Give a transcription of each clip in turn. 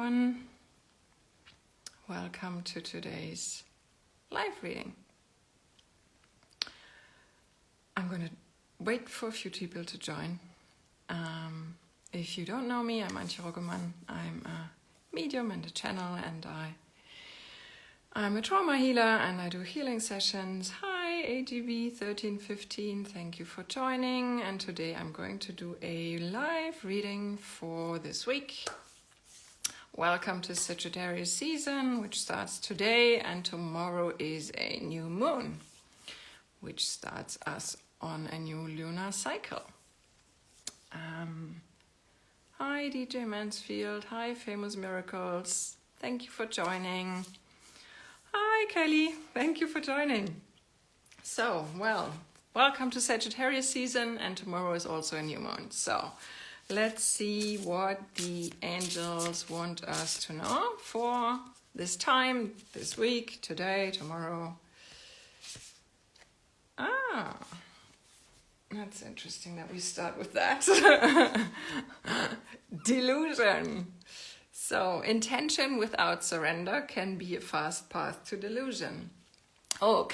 everyone. Welcome to today's live reading. I'm going to wait for a few people to join. If you don't know me, I'm Archangel of Life. I'm a medium and a channel, and I'm a trauma healer, and I do healing sessions. Hi, AGB 1315, thank you for joining. And today I'm going to do a live reading for this week. Welcome to Sagittarius season, which starts today, and tomorrow is a new moon, which starts us on a new lunar cycle. Hi, DJ Mansfield. Hi, Famous Miracles. Thank you for joining. Hi, Kelly. Thank you for joining. So, welcome to Sagittarius season, and tomorrow is also a new moon. So, let's see what the angels want us to know for this time, this week, today, tomorrow. That's interesting that we start with that. Delusion. So, intention without surrender can be a fast path to delusion. So,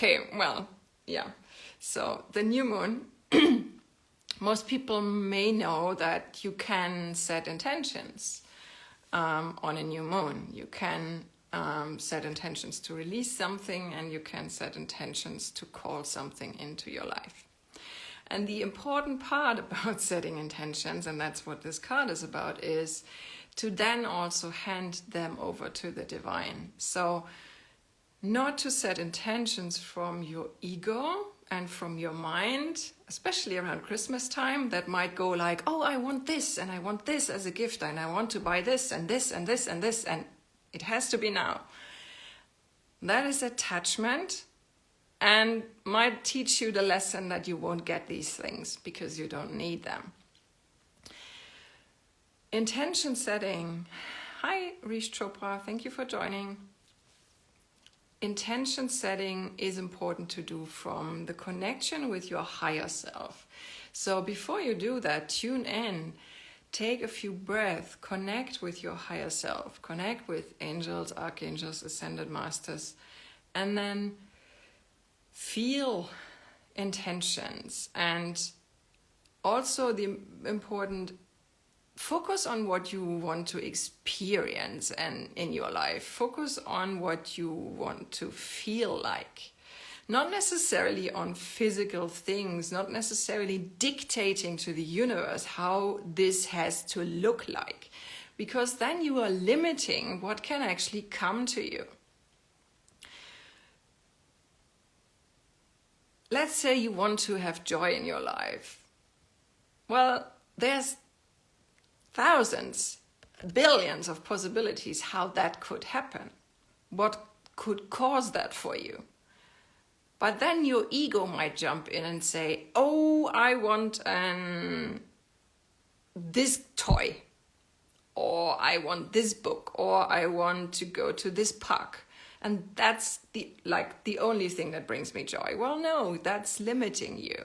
the new moon, most people may know that you can set intentions on a new moon. You can set intentions to release something, and you can set intentions to call something into your life. And the important part about setting intentions, and that's what this card is about, is to then also hand them over to the divine. So not to set intentions from your ego and from your mind, especially around Christmas time, that might go like, oh, I want this, and I want this as a gift, and I want to buy this, and this, and this, and this, and it has to be now. That is attachment, and might teach you the lesson that you won't get these things because you don't need them. Intention setting. Hi, Rish Chopra, thank you for joining. Intention setting is important to do from the connection with your higher self. So before you do that, tune in, take a few breaths, connect with your higher self, connect with angels, archangels, ascended masters, and then feel intentions. And also the important, focus on what you want to experience and in your life. Focus on what you want to feel like. Not necessarily on physical things, not necessarily dictating to the universe how this has to look like. Because then you are limiting what can actually come to you. Let's say you want to have joy in your life. Well, there's thousands, billions of possibilities how that could happen. What could cause that for you? But then your ego might jump in and say, oh, I want this toy, or I want this book, or I want to go to this park. And that's the only thing that brings me joy. Well, no, that's limiting you.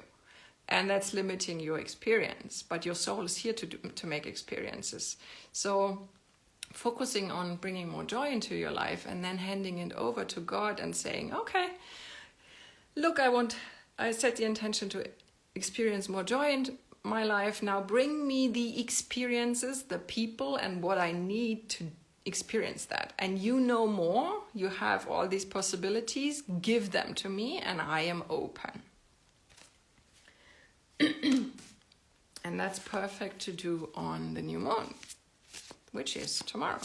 And that's limiting your experience. But your soul is here to make experiences. So focusing on bringing more joy into your life and then handing it over to God and saying, okay, look, I set the intention to experience more joy in my life. Now bring me the experiences, the people, and what I need to experience that. And you know more, you have all these possibilities, give them to me, and I am open. And that's perfect to do on the new moon, which is tomorrow.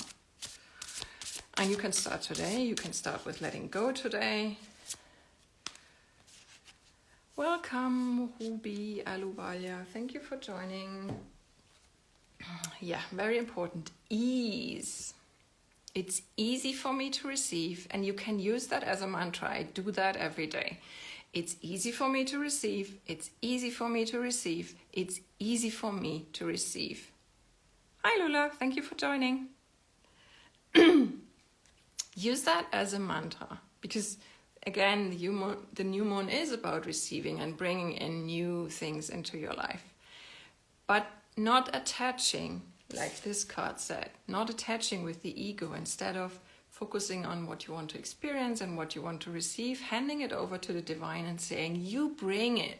And you can start today. You can start with letting go today. Welcome, Ruby Aluvalia. Thank you for joining. Yeah, very important. Ease. It's easy for me to receive, and you can use that as a mantra. I do that every day. It's easy for me to receive. It's easy for me to receive. It's easy for me to receive. Hi, Lula. Thank you for joining. Use that as a mantra because, again, the new moon is about receiving and bringing in new things into your life. But not attaching. like this card said, not attaching with the ego, instead of focusing on what you want to experience and what you want to receive, handing it over to the divine and saying, you bring it.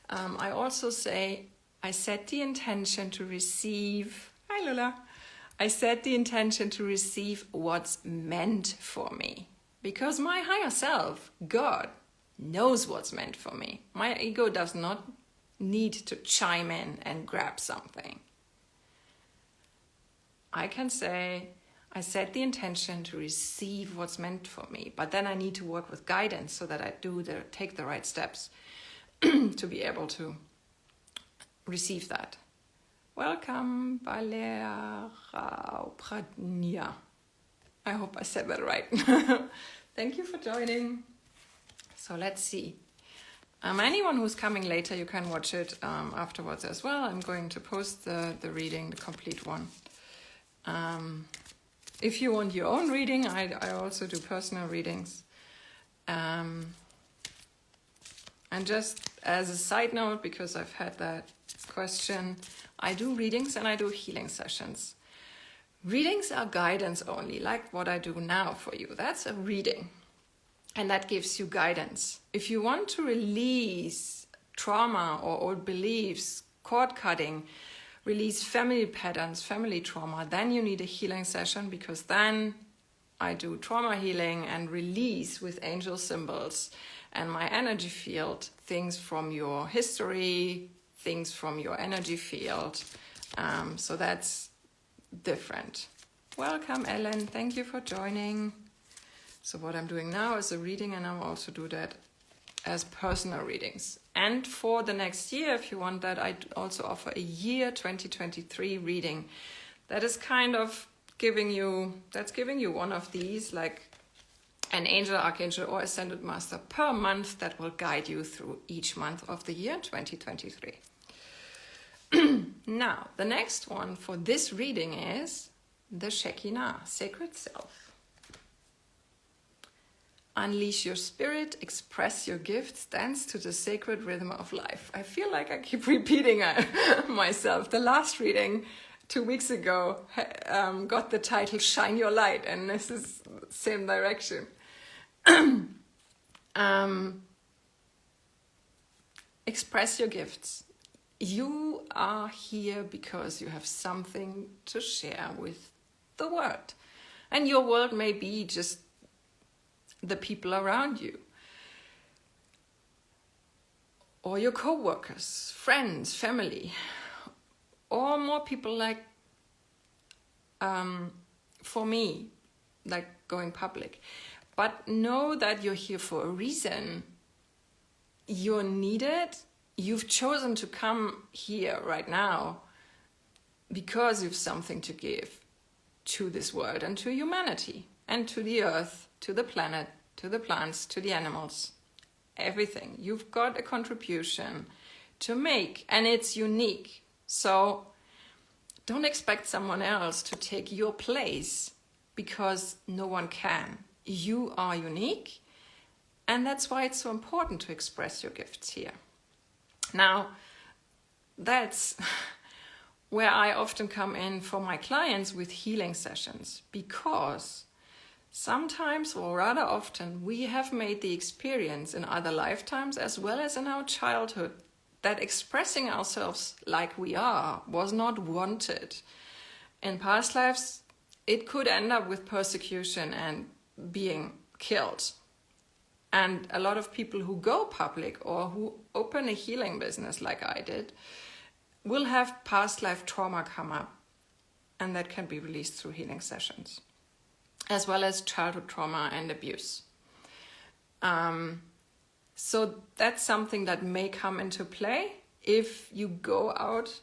I also say, I set the intention to receive, hi Lola, I set the intention to receive what's meant for me. Because my higher self, God, knows what's meant for me. My ego does not need to chime in and grab something. I can say, I set the intention to receive what's meant for me, but then I need to work with guidance so that I take the right steps to be able to receive that. Welcome, Valera Pradnia. I hope I said that right. Thank you for joining. So let's see. Anyone who's coming later, you can watch it afterwards as well. I'm going to post the reading, the complete one. If you want your own reading, I also do personal readings. And just as a side note, because I've had that question, I do readings and I do healing sessions. Readings are guidance only, like what I do now for you. That's a reading. And that gives you guidance. If you want to release trauma or old beliefs, cord cutting, release family patterns, family trauma, then you need a healing session, because then I do trauma healing and release with angel symbols and my energy field, things from your history, things from your energy field. So that's different. Welcome, Ellen. Thank you for joining. So what I'm doing now is a reading, and I'll also do that as personal readings. And for the next year, if you want that, I also offer a year 2023 reading. That is kind of giving you one of these, like an angel, archangel, or ascended master per month that will guide you through each month of the year 2023. Now, the next one for this reading is the Shekinah, sacred self. Unleash your spirit, express your gifts, dance to the sacred rhythm of life. I feel like I keep repeating myself. The last reading 2 weeks ago got the title Shine Your Light, and this is the same direction. Express your gifts. You are here because you have something to share with the world. And your world may be just the people around you, or your co-workers, friends, family, or more people like, for me, like going public. But know that you're here for a reason. You're needed. You've chosen to come here right now because you've something to give to this world and to humanity and to the earth, to the planet, to the plants, to the animals, everything. You've got a contribution to make, and it's unique. So don't expect someone else to take your place, because no one can. You are unique, and that's why it's so important to express your gifts here. Now, that's where I often come in for my clients with healing sessions, because sometimes, or rather often, we have made the experience in other lifetimes as well as in our childhood that expressing ourselves like we are was not wanted. In past lives, it could end up with persecution and being killed. And a lot of people who go public or who open a healing business like I did will have past life trauma come up, and that can be released through healing sessions, as well as childhood trauma and abuse. So that's something that may come into play if you go out,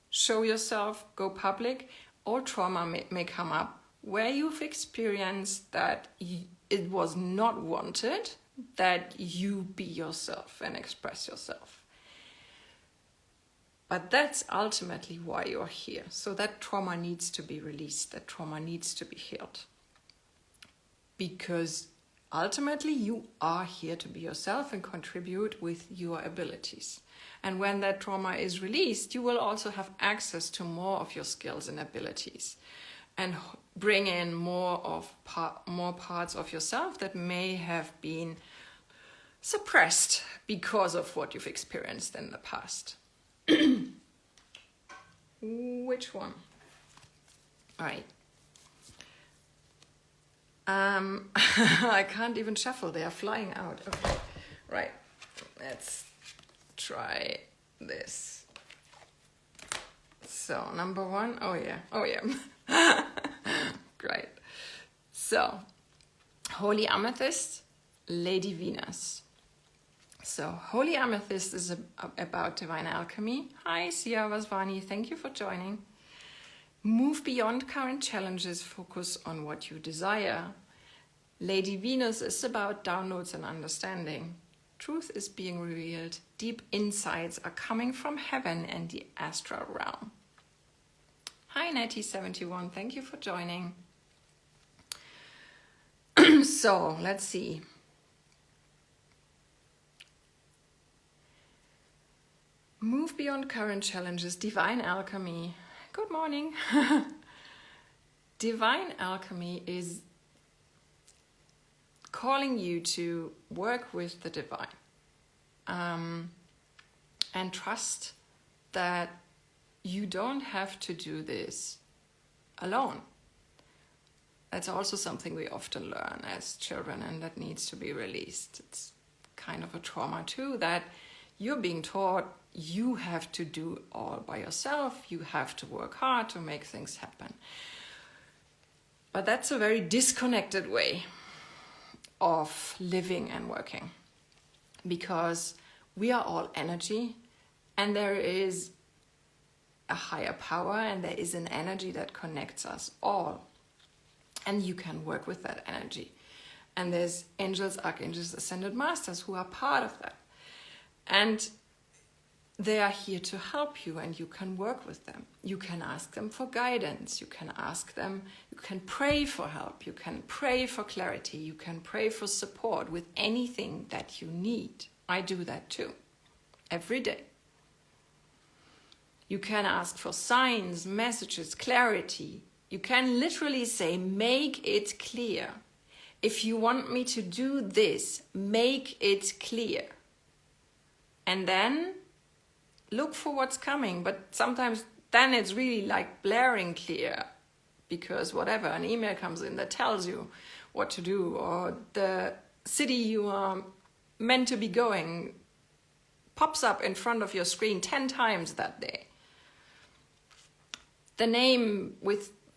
show yourself, go public, or trauma may come up where you've experienced that it was not wanted, that you be yourself and express yourself. But that's ultimately why you're here. So that trauma needs to be released, that trauma needs to be healed. Because ultimately you are here to be yourself and contribute with your abilities. And when that trauma is released, you will also have access to more of your skills and abilities, and bring in more parts of yourself that may have been suppressed because of what you've experienced in the past. Which one? All right. I can't even shuffle. They are flying out. Okay. Right. Let's try this. So, number one. Oh, yeah. Great. So, Holy Amethyst, Lady Venus. So, Holy Amethyst is about divine alchemy. Hi, Sia Vaswani. Thank you for joining. Move beyond current challenges. Focus on what you desire. Lady Venus is about downloads and understanding. Truth is being revealed. Deep insights are coming from heaven and the astral realm. Hi, Nettie71. Thank you for joining. So, let's see. Move beyond current challenges. Divine alchemy. Good morning. Divine alchemy is calling you to work with the divine, and trust that you don't have to do this alone. That's also something we often learn as children, and that needs to be released. It's kind of a trauma too, that you're being taught you have to do all by yourself, you have to work hard to make things happen. But that's a very disconnected way of living and working, because we are all energy, and there is a higher power, and there is an energy that connects us all, and you can work with that energy. And there's angels, archangels, ascended masters who are part of that, and they are here to help you, and you can work with them. You can ask them for guidance. You can ask them, you can pray for help. You can pray for clarity. You can pray for support with anything that you need. I do that too, every day. You can ask for signs, messages, clarity. You can literally say, make it clear. If you want me to do this, make it clear. And then look for what's coming. But sometimes then it's really like blaring clear, because whatever, an email comes in that tells you what to do, or the city you are meant to be going pops up in front of your screen 10 times that day. The name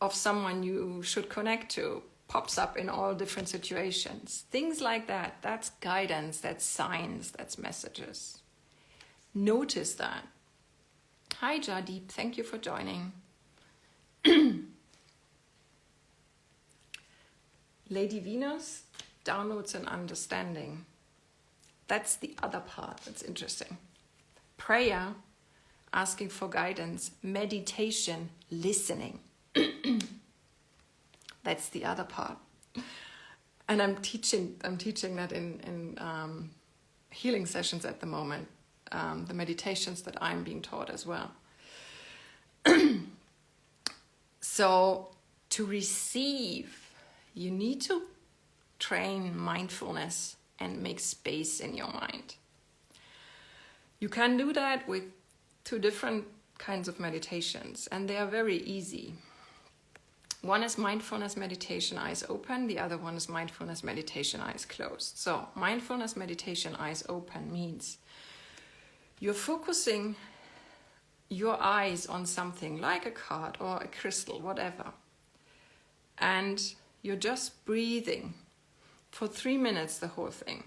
of someone you should connect to pops up in all different situations. Things like that. That's guidance, that's signs, that's messages. Notice that. Hi, Jadeep. Thank you for joining. Lady Venus, downloads and understanding. That's the other part that's interesting. Prayer, asking for guidance. Meditation, listening. That's the other part. And I'm teaching that in healing sessions at the moment. The meditations that I'm being taught as well. So to receive, you need to train mindfulness and make space in your mind. You can do that with 2 different kinds of meditations, and they are very easy. One is mindfulness meditation, eyes open. The other one is mindfulness meditation, eyes closed. So mindfulness meditation, eyes open means you're focusing your eyes on something like a card or a crystal, whatever. And you're just breathing for 3 minutes, the whole thing.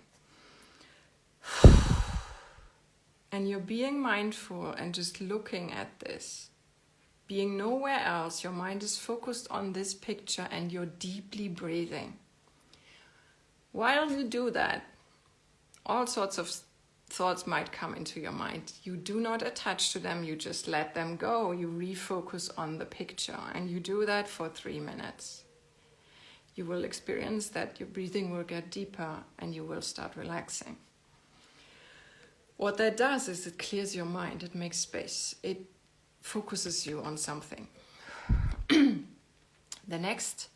And you're being mindful and just looking at this. Being nowhere else, your mind is focused on this picture and you're deeply breathing. While you do that, all sorts of thoughts might come into your mind. You do not attach to them, you just let them go. You refocus on the picture, and you do that for 3 minutes. you will experience that your breathing will get deeper and you will start relaxing. What that does is it clears your mind, it makes space, it focuses you on something. The next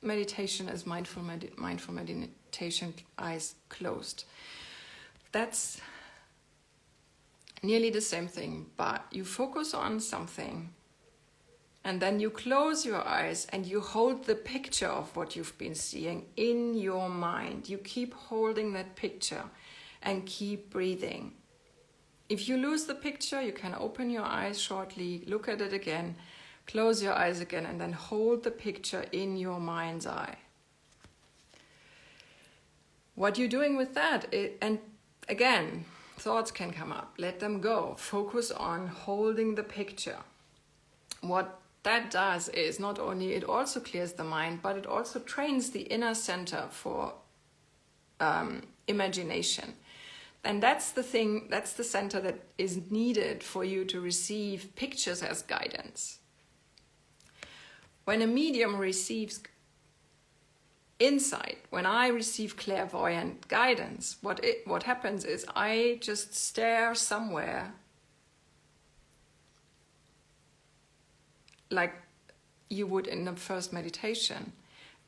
meditation is mindful meditation, eyes closed. That's nearly the same thing, but you focus on something and then you close your eyes and you hold the picture of what you've been seeing in your mind. You keep holding that picture and keep breathing. If you lose the picture, you can open your eyes shortly, look at it again, close your eyes again, and then hold the picture in your mind's eye. What you're doing with that, and again, thoughts can come up, let them go. Focus on holding the picture. What that does is not only it also clears the mind, but it also trains the inner center for imagination. And that's the thing, that's the center that is needed for you to receive pictures as guidance. When a medium receives insight, when I receive clairvoyant guidance, what happens is I just stare somewhere like you would in the first meditation.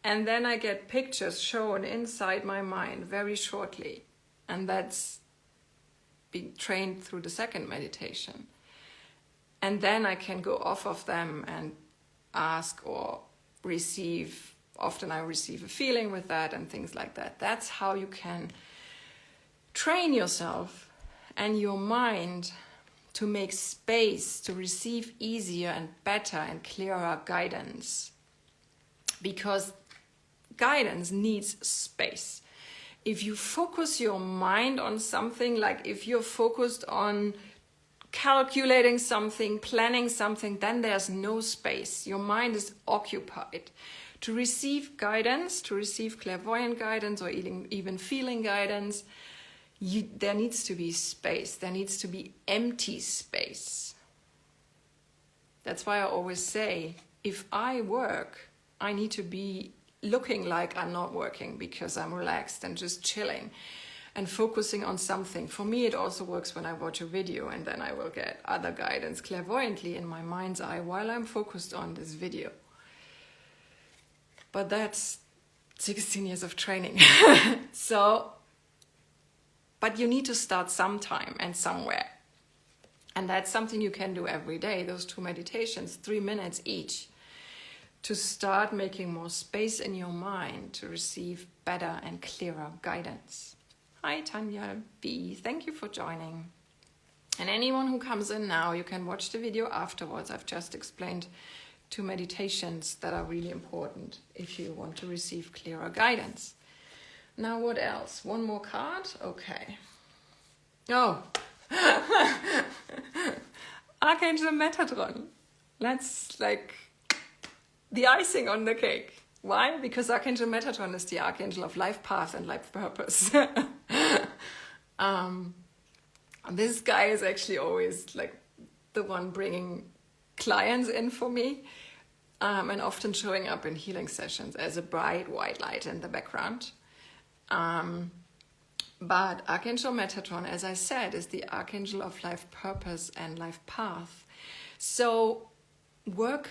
And then I get pictures shown inside my mind very shortly. And that's being trained through the second meditation. And then I can go off of them and ask or receive. Often I receive a feeling with that and things like that. That's how you can train yourself and your mind to make space to receive easier and better and clearer guidance. Because guidance needs space. If you focus your mind on something, like if you're focused on calculating something, planning something, then there's no space. Your mind is occupied. To receive guidance, to receive clairvoyant guidance or even feeling guidance, there needs to be space. There needs to be empty space. That's why I always say, if I work, I need to be looking like I'm not working because I'm relaxed and just chilling and focusing on something. For me, it also works when I watch a video and then I will get other guidance clairvoyantly in my mind's eye while I'm focused on this video. But that's 16 years of training. But you need to start sometime and somewhere. And that's something you can do every day. Those 2 meditations, 3 minutes each, to start making more space in your mind to receive better and clearer guidance. Hi Tanya B, thank you for joining. And anyone who comes in now, you can watch the video afterwards. I've just explained 2 meditations that are really important if you want to receive clearer guidance. Now what else? One more card? Okay. Oh! Archangel Metatron. That's like the icing on the cake. Why? Because Archangel Metatron is the Archangel of Life Path and Life Purpose. This guy is actually always like the one bringing clients in for me, and often showing up in healing sessions as a bright white light in the background. But Archangel Metatron, as I said, is the Archangel of Life Purpose and Life Path. So work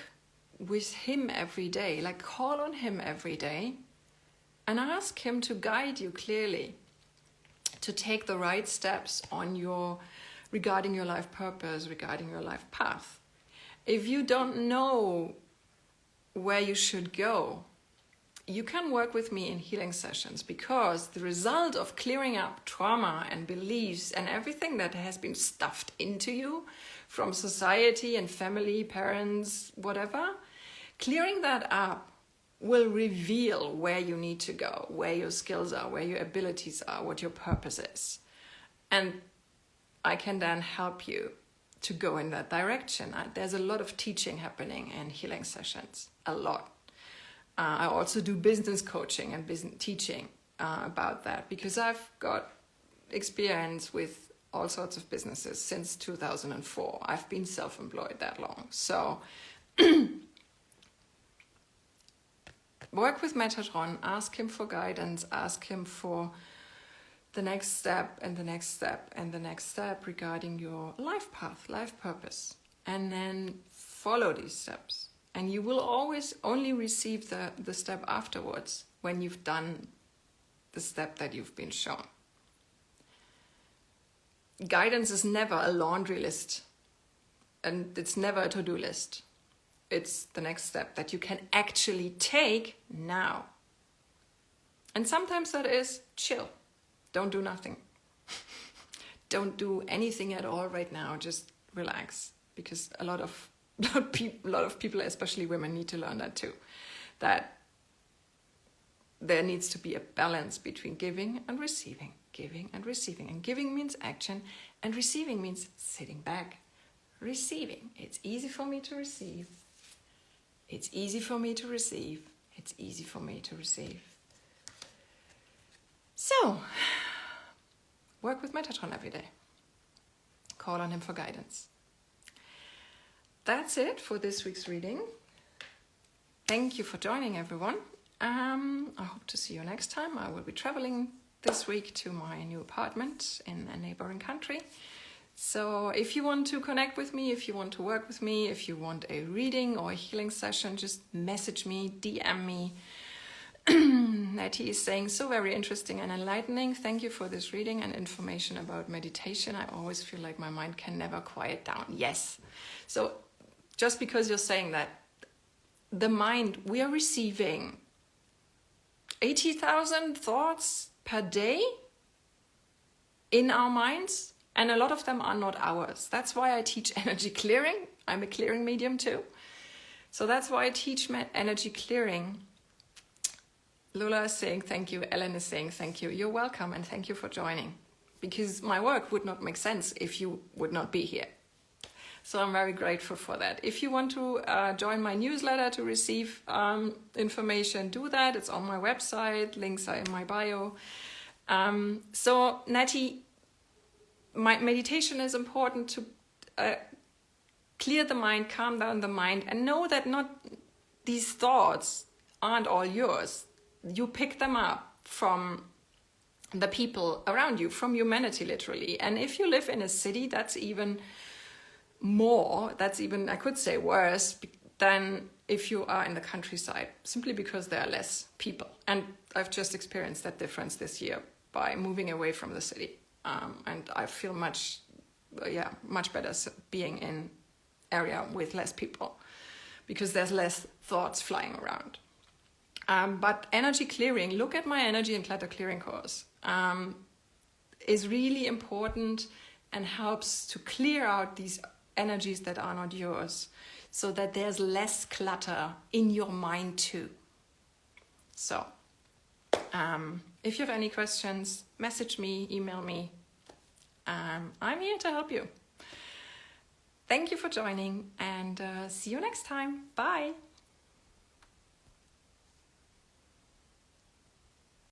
with him every day, like call on him every day and ask him to guide you clearly, to take the right steps regarding your life purpose, regarding your life path. If you don't know where you should go, you can work with me in healing sessions, because the result of clearing up trauma and beliefs and everything that has been stuffed into you from society and family, parents, whatever, clearing that up will reveal where you need to go, where your skills are, where your abilities are, what your purpose is. And I can then help you to go in that direction. There's a lot of teaching happening in healing sessions, a lot. I also do business coaching and business teaching about that, because I've got experience with all sorts of businesses since 2004. I've been self-employed that long. So work with Metatron, ask him for guidance, ask him for the next step and the next step and the next step regarding your life path, life purpose. And then follow these steps. And you will always only receive the step afterwards when you've done the step that you've been shown. Guidance is never a laundry list, and it's never a to-do list. It's the next step that you can actually take now. And sometimes that is chill. Don't do nothing. Don't do anything at all right now. Just relax. Because a lot of people, especially women, need to learn that too. That there needs to be a balance between giving and receiving. Giving and receiving. And giving means action, and receiving means sitting back. Receiving. It's easy for me to receive. It's easy for me to receive. It's easy for me to receive. So, work with Metatron every day. Call on him for guidance. That's it for this week's reading. Thank you for joining, everyone. I hope to see you next time. I will be traveling this week to my new apartment in a neighboring country. So if you want to connect with me, if you want to work with me, if you want a reading or a healing session, just message me, DM me. Nettie is saying, so very interesting and enlightening. Thank you for this reading and information about meditation. I always feel like my mind can never quiet down. Yes. So just because you're saying that, the mind, we are receiving 80,000 thoughts per day in our minds, and a lot of them are not ours. That's why I teach energy clearing. I'm a clearing medium too. So that's why I teach energy clearing. Lula is saying thank you. Ellen is saying thank you. You're welcome, and thank you for joining. Because my work would not make sense if you would not be here. So I'm very grateful for that. If you want to join my newsletter to receive information, do that. It's on my website. Links are in my bio. So Natty, my meditation is important to clear the mind, calm down the mind, and know that not these thoughts aren't all yours. You pick them up from the people around you, from humanity, literally. And if you live in a city, that's even more, that's even, I could say, worse than if you are in the countryside, simply because there are less people. And I've just experienced that difference this year by moving away from the city. And I feel much better being in area with less people, because there's less thoughts flying around. But energy clearing, look at my energy and clutter clearing course, is really important and helps to clear out these energies that are not yours, so that there's less clutter in your mind too. So, if you have any questions, message me, email me. I'm here to help you. Thank you for joining, and see you next time. Bye.